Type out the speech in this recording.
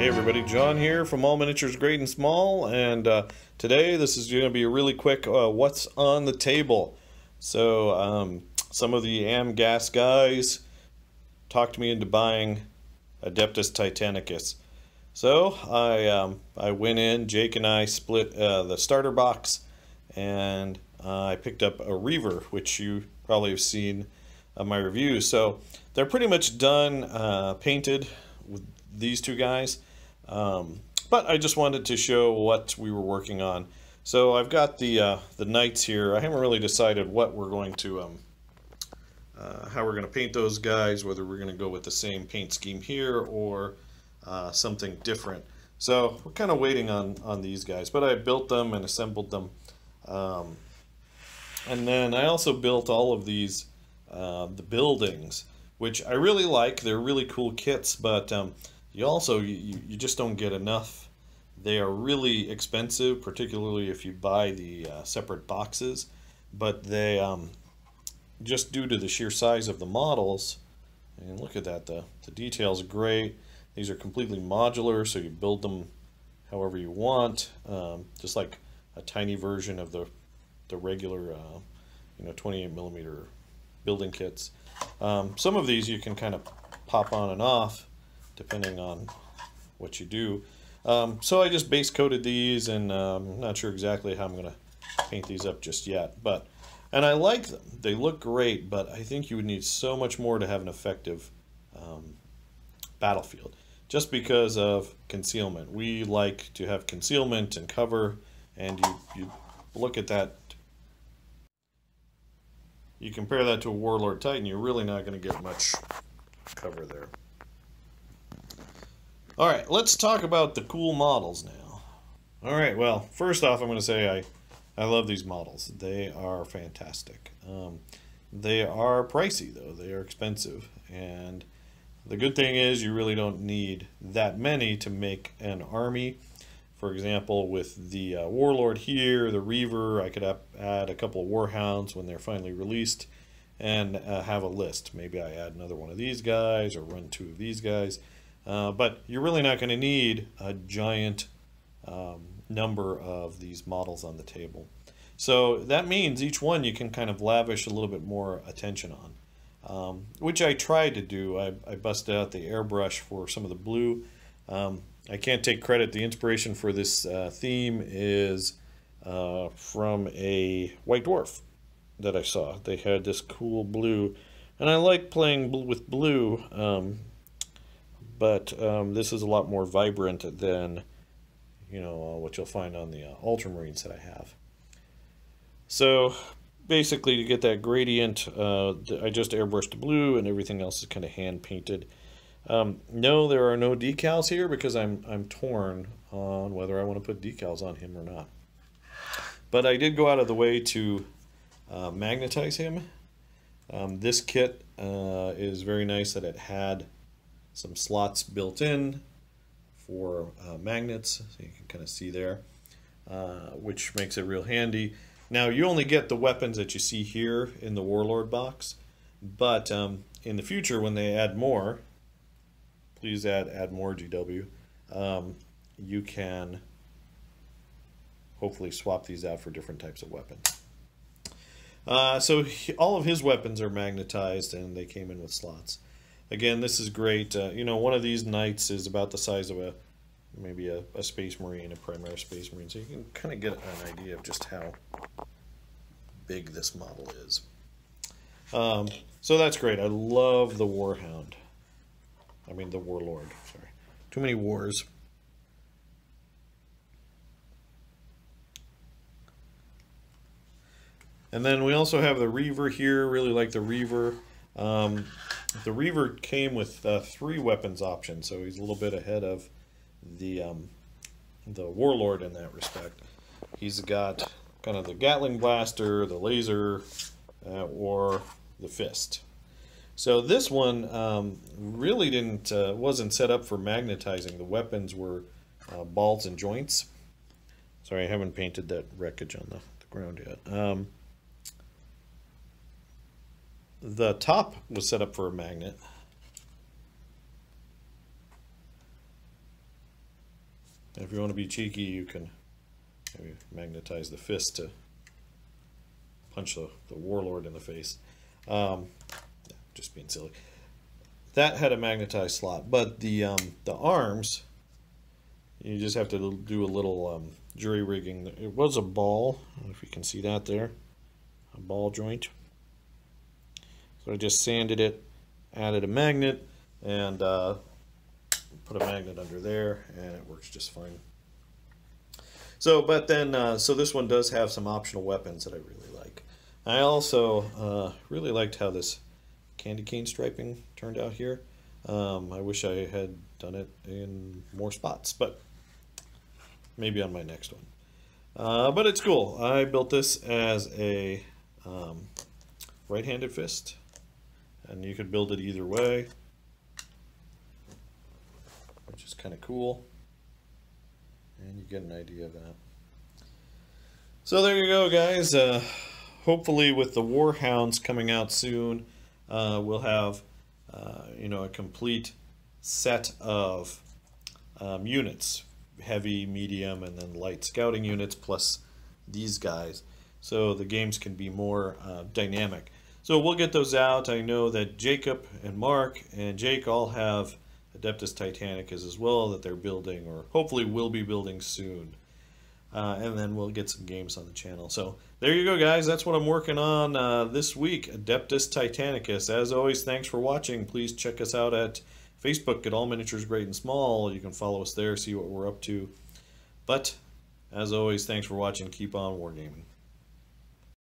Hey everybody, John here from All Miniatures Great and Small, and today this is going to be a really quick what's on the table. So some of the gas guys talked me into buying Adeptus Titanicus. So I went in, Jake and I split the starter box, and I picked up a Reaver, which you probably have seen my review. So they're pretty much done, painted with these two guys, but I just wanted to show what we were working on. So I've got the knights here. I haven't really decided what we're going to how we're going to paint those guys, whether we're going to go with the same paint scheme here or something different. So we're kind of waiting on these guys, but I built them and assembled them, and then I also built all of these the buildings, which I really like. They're really cool kits, but you just don't get enough. They are really expensive, particularly if you buy the separate boxes, but they just due to the sheer size of the models, and look at that, the details are great. These are completely modular, so you build them however you want, just like a tiny version of the regular 28mm building kits. Some of these you can kind of pop on and off depending on what you do. So I just base coated these, and I'm not sure exactly how I'm going to paint these up just yet. And I like them. They look great, but I think you would need so much more to have an effective battlefield, just because of concealment. We like to have concealment and cover, and you look at that, you compare that to a Warlord Titan, you're really not going to get much cover there. Alright, let's talk about the cool models now. Alright, well, first off I'm going to say I love these models. They are fantastic. They are pricey though. They are expensive. And the good thing is you really don't need that many to make an army. For example, with the Warlord here, the Reaver, I could add a couple of Warhounds when they're finally released and have a list. Maybe I add another one of these guys or run two of these guys. But you're really not going to need a giant number of these models on the table. So that means each one you can kind of lavish a little bit more attention on, which I tried to do. I busted out the airbrush for some of the blue. I can't take credit. The inspiration for this theme is from a White Dwarf that I saw. They had this cool blue, and I like playing with blue, but this is a lot more vibrant than what you'll find on the Ultramarines that I have. So basically, to get that gradient, I just airbrushed the blue, and everything else is kind of hand painted. No, there are no decals here because I'm torn on whether I want to put decals on him or not. But I did go out of the way to magnetize him. This kit is very nice that it had some slots built in for magnets, so you can kind of see there, which makes it real handy. Now you only get the weapons that you see here in the Warlord box, but in the future when they add more, please add more GW, you can hopefully swap these out for different types of weapons. So all of his weapons are magnetized and they came in with slots. Again, this is great. One of these knights is about the size of maybe a Space Marine, a Primaris Space Marine, so you can kind of get an idea of just how big this model is. So that's great. I love the Warhound. I mean the Warlord, sorry. Too many wars. And then we also have the Reaver here. Really like the Reaver. The Reaver came with 3 weapons options, so he's a little bit ahead of the Warlord in that respect. He's got kind of the Gatling Blaster, the laser, or the fist. So this one really wasn't set up for magnetizing. The weapons were balls and joints. Sorry, I haven't painted that wreckage on the ground yet. The top was set up for a magnet. And if you want to be cheeky, you can maybe magnetize the fist to punch the warlord in the face. Just being silly. That had a magnetized slot, but the arms, you just have to do a little jury rigging. It was a ball, I don't know if you can see that there, a ball joint. So I just sanded it, added a magnet, and put a magnet under there, and it works just fine. So, but then, so this one does have some optional weapons that I really like. I also really liked how this candy cane striping turned out here. I wish I had done it in more spots, but maybe on my next one. But it's cool. I built this as a right-handed fist, and you could build it either way, which is kind of cool, and you get an idea of that. So there you go, guys. Hopefully with the Warhounds coming out soon, we'll have a complete set of units, heavy, medium, and then light scouting units, plus these guys, so the games can be more dynamic. So we'll get those out. I know that Jacob and Mark and Jake all have Adeptus Titanicus as well that they're building, or hopefully will be building soon. And then we'll get some games on the channel. So there you go, guys. That's what I'm working on this week, Adeptus Titanicus. As always, thanks for watching. Please check us out at Facebook at All Miniatures Great and Small. You can follow us there, see what we're up to. But as always, thanks for watching. Keep on wargaming.